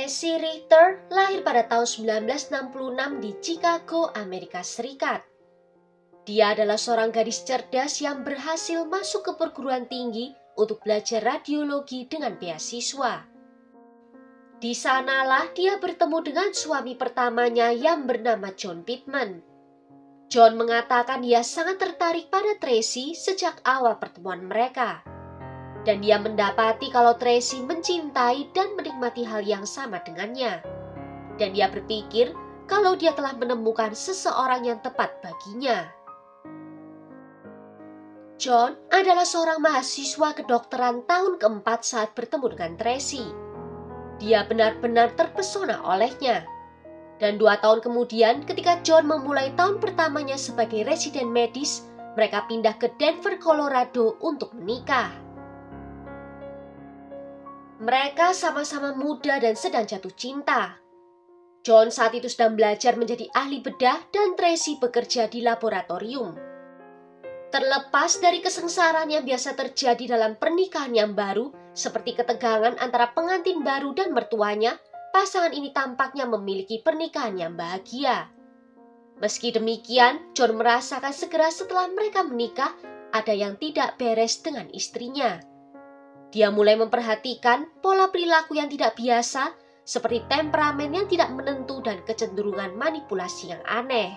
Tracy Richter lahir pada tahun 1966 di Chicago, Amerika Serikat. Dia adalah seorang gadis cerdas yang berhasil masuk ke perguruan tinggi untuk belajar radiologi dengan beasiswa. Di sanalah dia bertemu dengan suami pertamanya yang bernama John Pittman. John mengatakan dia sangat tertarik pada Tracy sejak awal pertemuan mereka. Dan dia mendapati kalau Tracy mencintai dan menikmati hal yang sama dengannya. Dan dia berpikir kalau dia telah menemukan seseorang yang tepat baginya. John adalah seorang mahasiswa kedokteran tahun keempat saat bertemu dengan Tracy. Dia benar-benar terpesona olehnya. Dan 2 tahun kemudian ketika John memulai tahun pertamanya sebagai residen medis, mereka pindah ke Denver, Colorado untuk menikah. Mereka sama-sama muda dan sedang jatuh cinta. John saat itu sedang belajar menjadi ahli bedah dan Tracy bekerja di laboratorium. Terlepas dari kesengsaraan yang biasa terjadi dalam pernikahan yang baru, seperti ketegangan antara pengantin baru dan mertuanya, pasangan ini tampaknya memiliki pernikahan yang bahagia. Meski demikian, John merasakan segera setelah mereka menikah, ada yang tidak beres dengan istrinya. Dia mulai memperhatikan pola perilaku yang tidak biasa, seperti temperamen yang tidak menentu dan kecenderungan manipulasi yang aneh.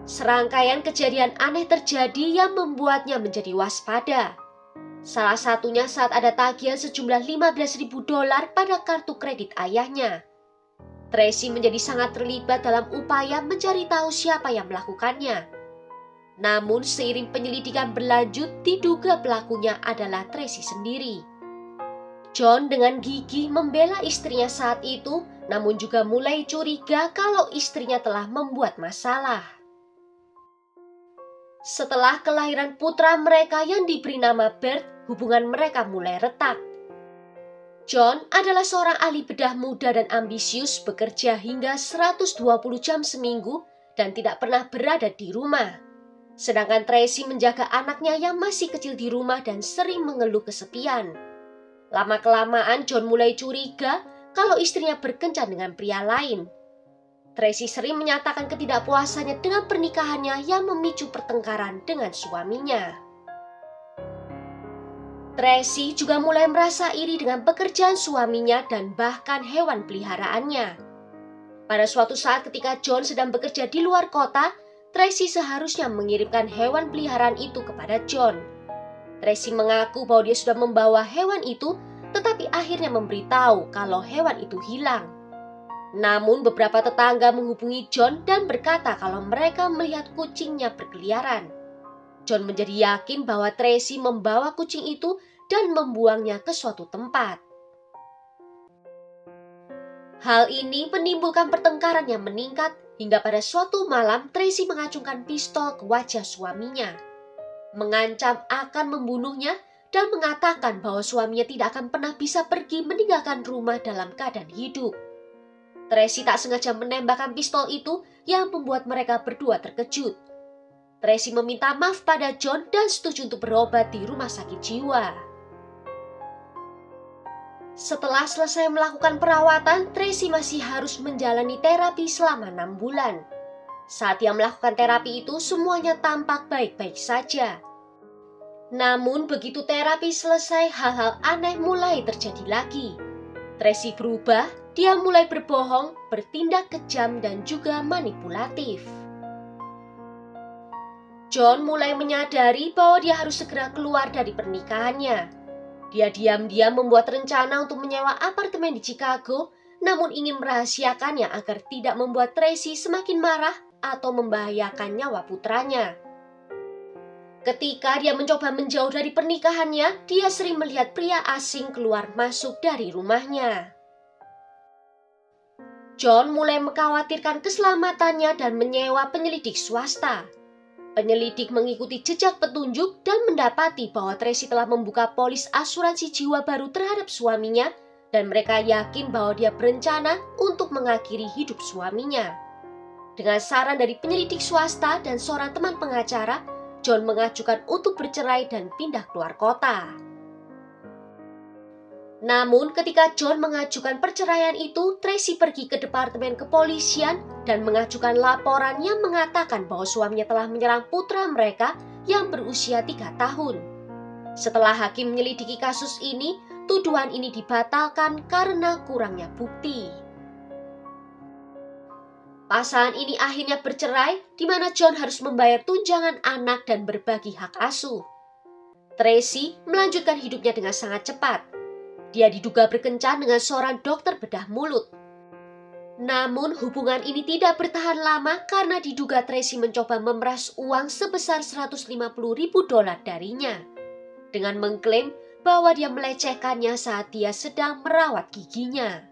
Serangkaian kejadian aneh terjadi yang membuatnya menjadi waspada. Salah satunya saat ada tagihan sejumlah $15.000 pada kartu kredit ayahnya. Tracy menjadi sangat terlibat dalam upaya mencari tahu siapa yang melakukannya. Namun seiring penyelidikan berlanjut, diduga pelakunya adalah Tracy sendiri. John dengan gigih membela istrinya saat itu, namun juga mulai curiga kalau istrinya telah membuat masalah. Setelah kelahiran putra mereka yang diberi nama Bert, hubungan mereka mulai retak. John adalah seorang ahli bedah muda dan ambisius, bekerja hingga 120 jam seminggu dan tidak pernah berada di rumah. Sedangkan Tracy menjaga anaknya yang masih kecil di rumah dan sering mengeluh kesepian. Lama-kelamaan John mulai curiga kalau istrinya berkencan dengan pria lain. Tracy sering menyatakan ketidakpuasannya dengan pernikahannya yang memicu pertengkaran dengan suaminya. Tracy juga mulai merasa iri dengan pekerjaan suaminya dan bahkan hewan peliharaannya. Pada suatu saat ketika John sedang bekerja di luar kota, Tracy seharusnya mengirimkan hewan peliharaan itu kepada John. Tracy mengaku bahwa dia sudah membawa hewan itu, tetapi akhirnya memberitahu kalau hewan itu hilang. Namun beberapa tetangga menghubungi John dan berkata kalau mereka melihat kucingnya berkeliaran. John menjadi yakin bahwa Tracy membawa kucing itu dan membuangnya ke suatu tempat. Hal ini menimbulkan pertengkaran yang meningkat hingga pada suatu malam Tracy mengacungkan pistol ke wajah suaminya, mengancam akan membunuhnya dan mengatakan bahwa suaminya tidak akan pernah bisa pergi meninggalkan rumah dalam keadaan hidup. Tracy tak sengaja menembakkan pistol itu yang membuat mereka berdua terkejut. Tracy meminta maaf pada John dan setuju untuk berobat di rumah sakit jiwa. Setelah selesai melakukan perawatan, Tracy masih harus menjalani terapi selama 6 bulan. Saat dia melakukan terapi itu, semuanya tampak baik-baik saja. Namun begitu terapi selesai, hal-hal aneh mulai terjadi lagi. Tracy berubah, dia mulai berbohong, bertindak kejam dan juga manipulatif. John mulai menyadari bahwa dia harus segera keluar dari pernikahannya. Dia diam-diam membuat rencana untuk menyewa apartemen di Chicago, namun ingin merahasiakannya agar tidak membuat Tracy semakin marah atau membahayakan nyawa putranya. Ketika dia mencoba menjauh dari pernikahannya, dia sering melihat pria asing keluar masuk dari rumahnya. John mulai mengkhawatirkan keselamatannya dan menyewa penyelidik swasta. Penyelidik mengikuti jejak petunjuk dan mendapati bahwa Tracy telah membuka polis asuransi jiwa baru terhadap suaminya dan mereka yakin bahwa dia berencana untuk mengakhiri hidup suaminya. Dengan saran dari penyelidik swasta dan seorang teman pengacara, John mengajukan untuk bercerai dan pindah keluar kota. Namun ketika John mengajukan perceraian itu, Tracy pergi ke departemen kepolisian dan mengajukan laporan yang mengatakan bahwa suaminya telah menyerang putra mereka yang berusia 3 tahun. Setelah hakim menyelidiki kasus ini, tuduhan ini dibatalkan karena kurangnya bukti. Pasangan ini akhirnya bercerai, di mana John harus membayar tunjangan anak dan berbagi hak asuh. Tracy melanjutkan hidupnya dengan sangat cepat. Dia diduga berkencan dengan seorang dokter bedah mulut. Namun hubungan ini tidak bertahan lama karena diduga Tracy mencoba memeras uang sebesar $150.000 darinya, dengan mengklaim bahwa dia melecehkannya saat dia sedang merawat giginya.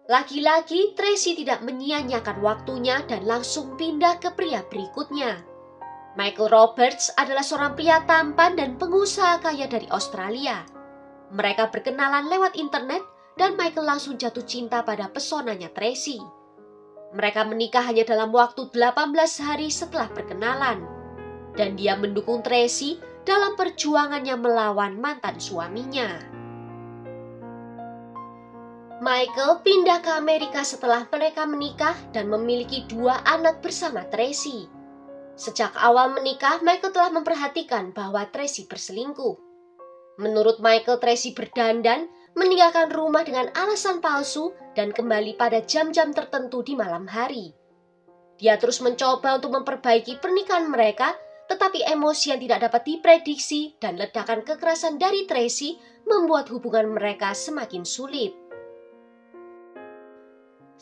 Lagi-lagi Tracy tidak menyia-nyiakan waktunya dan langsung pindah ke pria berikutnya. Michael Roberts adalah seorang pria tampan dan pengusaha kaya dari Australia. Mereka berkenalan lewat internet dan Michael langsung jatuh cinta pada pesonanya Tracy. Mereka menikah hanya dalam waktu 18 hari setelah berkenalan. Dan dia mendukung Tracy dalam perjuangannya melawan mantan suaminya. Michael pindah ke Amerika setelah mereka menikah dan memiliki 2 anak bersama Tracy. Sejak awal menikah, Michael telah memperhatikan bahwa Tracy berselingkuh. Menurut Michael, Tracy berdandan, meninggalkan rumah dengan alasan palsu, dan kembali pada jam-jam tertentu di malam hari. Dia terus mencoba untuk memperbaiki pernikahan mereka, tetapi emosi yang tidak dapat diprediksi dan ledakan kekerasan dari Tracy membuat hubungan mereka semakin sulit.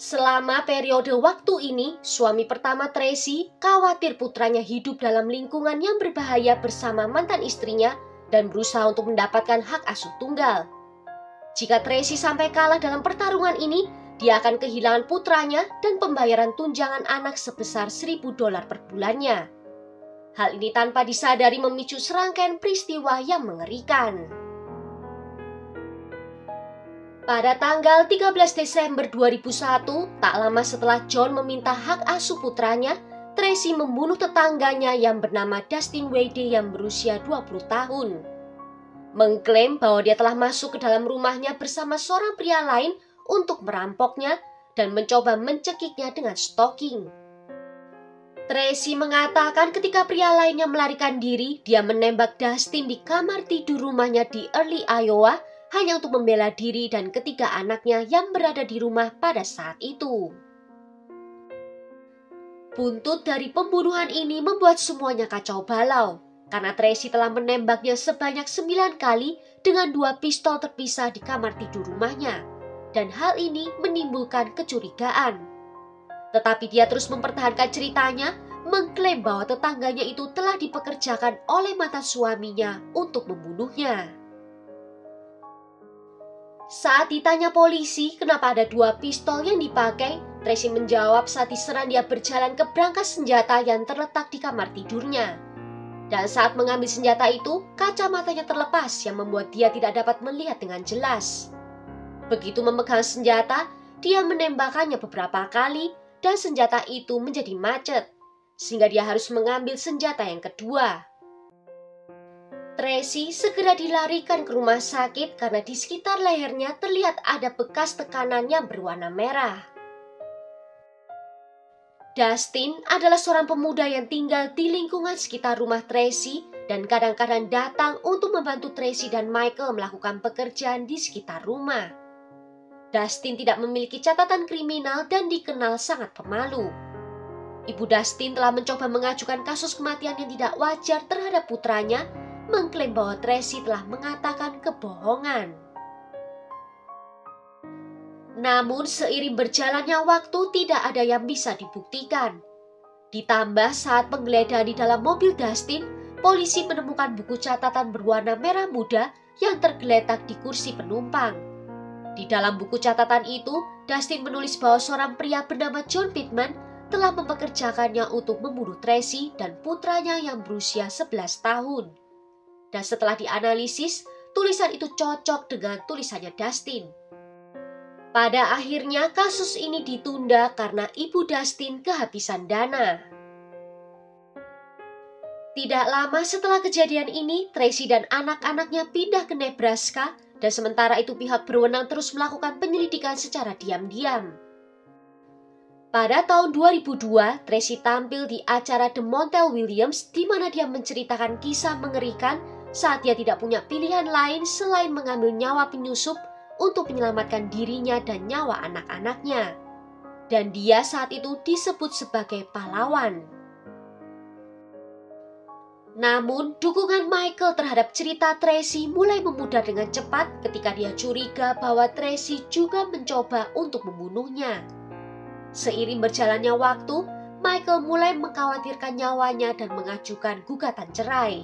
Selama periode waktu ini, suami pertama Tracy khawatir putranya hidup dalam lingkungan yang berbahaya bersama mantan istrinya dan berusaha untuk mendapatkan hak asuh tunggal. Jika Tracy sampai kalah dalam pertarungan ini, dia akan kehilangan putranya dan pembayaran tunjangan anak sebesar $1.000 per bulannya. Hal ini tanpa disadari memicu serangkaian peristiwa yang mengerikan. Pada tanggal 13 Desember 2001, tak lama setelah John meminta hak asuh putranya, Tracy membunuh tetangganya yang bernama Dustin Wade yang berusia 20 tahun. Mengklaim bahwa dia telah masuk ke dalam rumahnya bersama seorang pria lain untuk merampoknya dan mencoba mencekiknya dengan stalking. Tracy mengatakan ketika pria lainnya melarikan diri, dia menembak Dustin di kamar tidur rumahnya di Early, Iowa, hanya untuk membela diri dan ketiga anaknya yang berada di rumah pada saat itu. Buntut dari pembunuhan ini membuat semuanya kacau balau, karena Tracy telah menembaknya sebanyak 9 kali dengan 2 pistol terpisah di kamar tidur rumahnya, dan hal ini menimbulkan kecurigaan. Tetapi dia terus mempertahankan ceritanya, mengklaim bahwa tetangganya itu telah dipekerjakan oleh mantan suaminya untuk membunuhnya. Saat ditanya polisi kenapa ada 2 pistol yang dipakai, Tracy menjawab saat diserang dia berjalan ke brankas senjata yang terletak di kamar tidurnya. Dan saat mengambil senjata itu, kacamatanya terlepas yang membuat dia tidak dapat melihat dengan jelas. Begitu memegang senjata, dia menembakkannya beberapa kali dan senjata itu menjadi macet, sehingga dia harus mengambil senjata yang kedua. Tracy segera dilarikan ke rumah sakit karena di sekitar lehernya terlihat ada bekas tekanan yang berwarna merah. Dustin adalah seorang pemuda yang tinggal di lingkungan sekitar rumah Tracy dan kadang-kadang datang untuk membantu Tracy dan Michael melakukan pekerjaan di sekitar rumah. Dustin tidak memiliki catatan kriminal dan dikenal sangat pemalu. Ibu Dustin telah mencoba mengajukan kasus kematian yang tidak wajar terhadap putranya, mengklaim bahwa Tracy telah mengatakan kebohongan. Namun seiring berjalannya waktu tidak ada yang bisa dibuktikan. Ditambah saat penggeledahan di dalam mobil Dustin, polisi menemukan buku catatan berwarna merah muda yang tergeletak di kursi penumpang. Di dalam buku catatan itu, Dustin menulis bahwa seorang pria bernama John Pittman telah mempekerjakannya untuk membunuh Tracy dan putranya yang berusia 11 tahun. Dan setelah dianalisis, tulisan itu cocok dengan tulisannya Dustin. Pada akhirnya kasus ini ditunda karena ibu Dustin kehabisan dana. Tidak lama setelah kejadian ini, Tracy dan anak-anaknya pindah ke Nebraska dan sementara itu pihak berwenang terus melakukan penyelidikan secara diam-diam. Pada tahun 2002, Tracy tampil di acara The Montel Williams di mana dia menceritakan kisah mengerikan saat dia tidak punya pilihan lain selain mengambil nyawa penyusup untuk menyelamatkan dirinya dan nyawa anak-anaknya. Dan dia saat itu disebut sebagai pahlawan. Namun, dukungan Michael terhadap cerita Tracy mulai memudar dengan cepat ketika dia curiga bahwa Tracy juga mencoba untuk membunuhnya. Seiring berjalannya waktu, Michael mulai mengkhawatirkan nyawanya dan mengajukan gugatan cerai.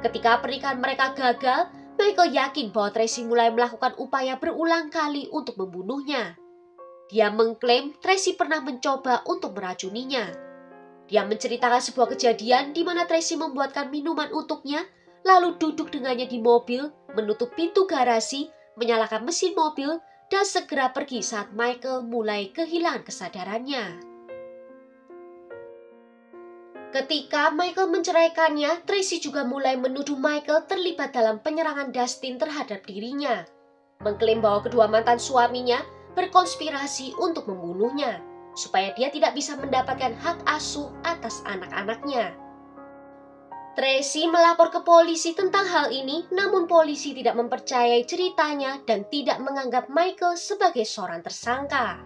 Ketika pernikahan mereka gagal, Michael yakin bahwa Tracy mulai melakukan upaya berulang kali untuk membunuhnya. Dia mengklaim Tracy pernah mencoba untuk meracuninya. Dia menceritakan sebuah kejadian di mana Tracy membuatkan minuman untuknya, lalu duduk dengannya di mobil, menutup pintu garasi, menyalakan mesin mobil, dan segera pergi saat Michael mulai kehilangan kesadarannya. Ketika Michael menceraikannya, Tracy juga mulai menuduh Michael terlibat dalam penyerangan Dustin terhadap dirinya, mengklaim bahwa kedua mantan suaminya berkonspirasi untuk membunuhnya, supaya dia tidak bisa mendapatkan hak asuh atas anak-anaknya. Tracy melapor ke polisi tentang hal ini, namun polisi tidak mempercayai ceritanya dan tidak menganggap Michael sebagai seorang tersangka.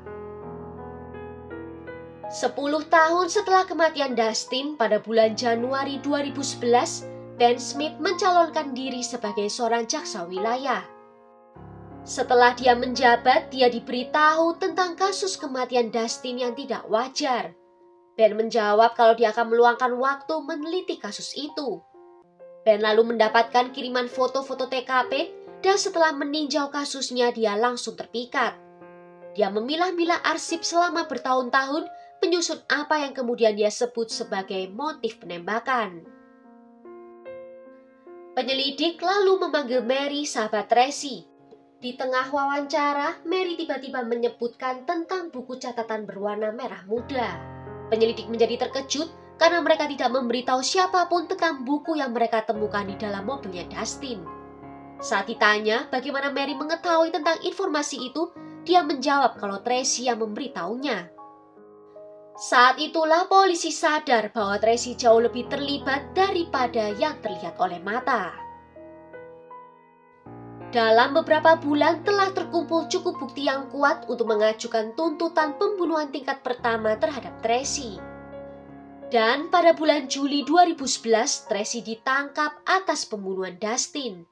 10 tahun setelah kematian Dustin pada bulan Januari 2011, Ben Smith mencalonkan diri sebagai seorang jaksa wilayah. Setelah dia menjabat, dia diberitahu tentang kasus kematian Dustin yang tidak wajar. Ben menjawab kalau dia akan meluangkan waktu meneliti kasus itu. Ben lalu mendapatkan kiriman foto-foto TKP dan setelah meninjau kasusnya dia langsung terpikat. Dia memilah-milah arsip selama bertahun-tahun menyusun apa yang kemudian dia sebut sebagai motif penembakan. Penyelidik lalu memanggil Mary, sahabat Tracy. Di tengah wawancara, Mary tiba-tiba menyebutkan tentang buku catatan berwarna merah muda. Penyelidik menjadi terkejut karena mereka tidak memberitahu siapapun tentang buku yang mereka temukan di dalam mobilnya Dustin. Saat ditanya bagaimana Mary mengetahui tentang informasi itu, dia menjawab kalau Tracy yang memberitahunya. Saat itulah polisi sadar bahwa Tracy jauh lebih terlibat daripada yang terlihat oleh mata. Dalam beberapa bulan telah terkumpul cukup bukti yang kuat untuk mengajukan tuntutan pembunuhan tingkat pertama terhadap Tracy. Dan pada bulan Juli 2011, Tracy ditangkap atas pembunuhan Dustin.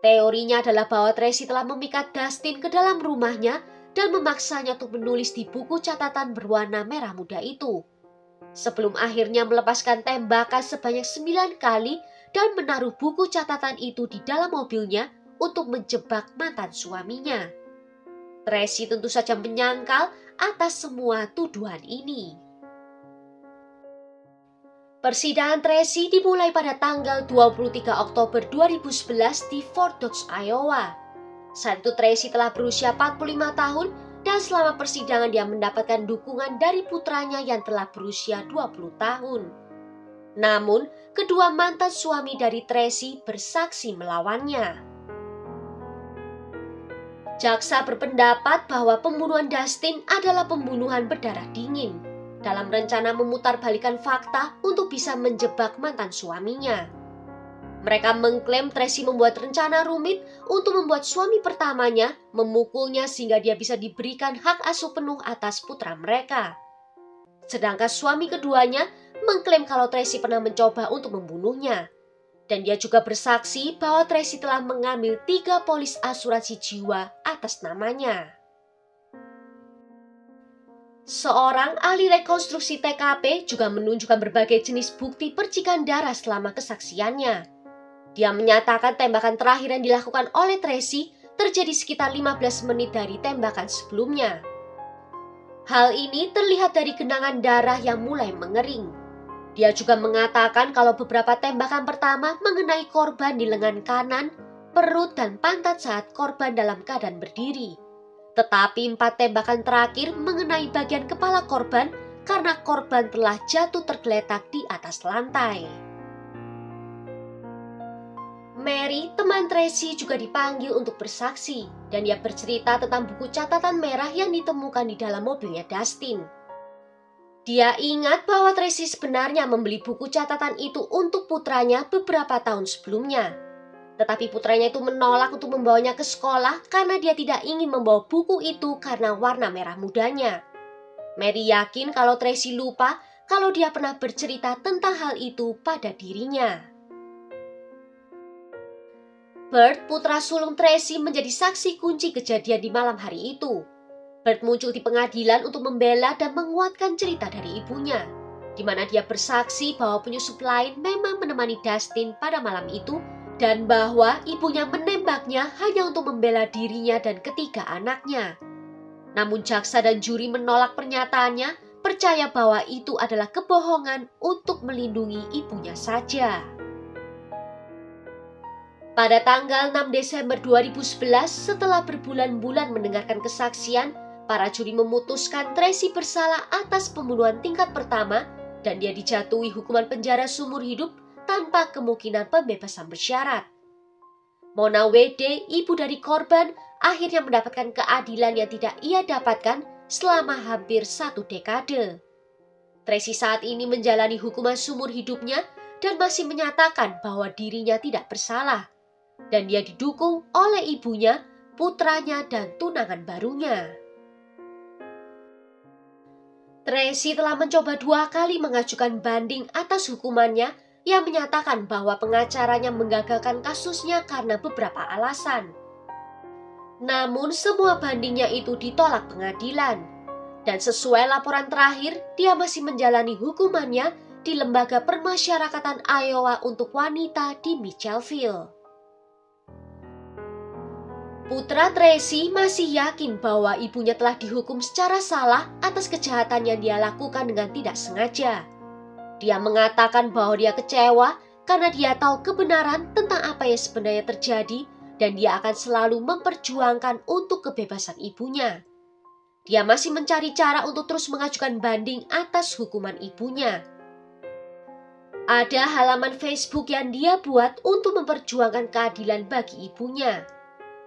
Teorinya adalah bahwa Tracy telah memikat Dustin ke dalam rumahnya dan memaksanya untuk menulis di buku catatan berwarna merah muda itu. Sebelum akhirnya melepaskan tembakan sebanyak 9 kali dan menaruh buku catatan itu di dalam mobilnya untuk menjebak mantan suaminya. Tracy tentu saja menyangkal atas semua tuduhan ini. Persidangan Tracy dimulai pada tanggal 23 Oktober 2011 di Fort Dodge, Iowa. Saat itu Tracy telah berusia 45 tahun dan selama persidangan dia mendapatkan dukungan dari putranya yang telah berusia 20 tahun. Namun, kedua mantan suami dari Tracy bersaksi melawannya. Jaksa berpendapat bahwa pembunuhan Dustin adalah pembunuhan berdarah dingin dalam rencana memutarbalikkan fakta untuk bisa menjebak mantan suaminya. Mereka mengklaim Tracy membuat rencana rumit untuk membuat suami pertamanya memukulnya sehingga dia bisa diberikan hak asuh penuh atas putra mereka. Sedangkan suami keduanya mengklaim kalau Tracy pernah mencoba untuk membunuhnya. Dan dia juga bersaksi bahwa Tracy telah mengambil 3 polis asuransi jiwa atas namanya. Seorang ahli rekonstruksi TKP juga menunjukkan berbagai jenis bukti percikan darah selama kesaksiannya. Dia menyatakan tembakan terakhir yang dilakukan oleh Tracy terjadi sekitar 15 menit dari tembakan sebelumnya. Hal ini terlihat dari genangan darah yang mulai mengering. Dia juga mengatakan kalau beberapa tembakan pertama mengenai korban di lengan kanan, perut, dan pantat saat korban dalam keadaan berdiri. Tetapi 4 tembakan terakhir mengenai bagian kepala korban karena korban telah jatuh tergeletak di atas lantai. Mary, teman Tracy, juga dipanggil untuk bersaksi dan dia bercerita tentang buku catatan merah yang ditemukan di dalam mobilnya Dustin. Dia ingat bahwa Tracy sebenarnya membeli buku catatan itu untuk putranya beberapa tahun sebelumnya. Tetapi putranya itu menolak untuk membawanya ke sekolah karena dia tidak ingin membawa buku itu karena warna merah mudanya. Mary yakin kalau Tracy lupa kalau dia pernah bercerita tentang hal itu pada dirinya. Bert, putra sulung Tracy, menjadi saksi kunci kejadian di malam hari itu. Bert muncul di pengadilan untuk membela dan menguatkan cerita dari ibunya, di mana dia bersaksi bahwa penyusup lain memang menemani Dustin pada malam itu dan bahwa ibunya menembaknya hanya untuk membela dirinya dan ketiga anaknya. Namun jaksa dan juri menolak pernyataannya, percaya bahwa itu adalah kebohongan untuk melindungi ibunya saja. Pada tanggal 6 Desember 2011, setelah berbulan-bulan mendengarkan kesaksian, para juri memutuskan Tracy bersalah atas pembunuhan tingkat pertama dan dia dijatuhi hukuman penjara seumur hidup tanpa kemungkinan pembebasan bersyarat. Mona W.D., ibu dari korban, akhirnya mendapatkan keadilan yang tidak ia dapatkan selama hampir 1 dekade. Tracy saat ini menjalani hukuman seumur hidupnya dan masih menyatakan bahwa dirinya tidak bersalah. Dan dia didukung oleh ibunya, putranya, dan tunangan barunya. Tracy telah mencoba 2 kali mengajukan banding atas hukumannya yang menyatakan bahwa pengacaranya menggagalkan kasusnya karena beberapa alasan. Namun semua bandingnya itu ditolak pengadilan. Dan sesuai laporan terakhir, dia masih menjalani hukumannya di Lembaga Permasyarakatan Iowa untuk Wanita di Mitchellville. Putra Tracy masih yakin bahwa ibunya telah dihukum secara salah atas kejahatan yang dia lakukan dengan tidak sengaja. Dia mengatakan bahwa dia kecewa karena dia tahu kebenaran tentang apa yang sebenarnya terjadi dan dia akan selalu memperjuangkan untuk kebebasan ibunya. Dia masih mencari cara untuk terus mengajukan banding atas hukuman ibunya. Ada halaman Facebook yang dia buat untuk memperjuangkan keadilan bagi ibunya.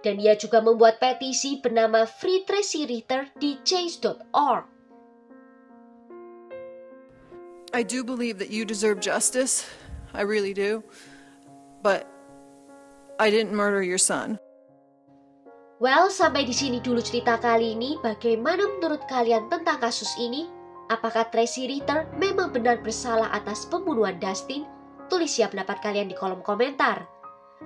Dan dia juga membuat petisi bernama Free Tracy Ritter di change.org. I do believe that you deserve justice. I really do. But I didn't murder your son. Well, sampai di sini dulu cerita kali ini. Bagaimana menurut kalian tentang kasus ini? Apakah Tracy Ritter memang benar bersalah atas pembunuhan Dustin? Tulis ya pendapat kalian di kolom komentar.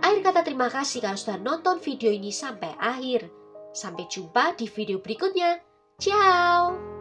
Akhir kata terima kasih kalau sudah nonton video ini sampai akhir. Sampai jumpa di video berikutnya. Ciao!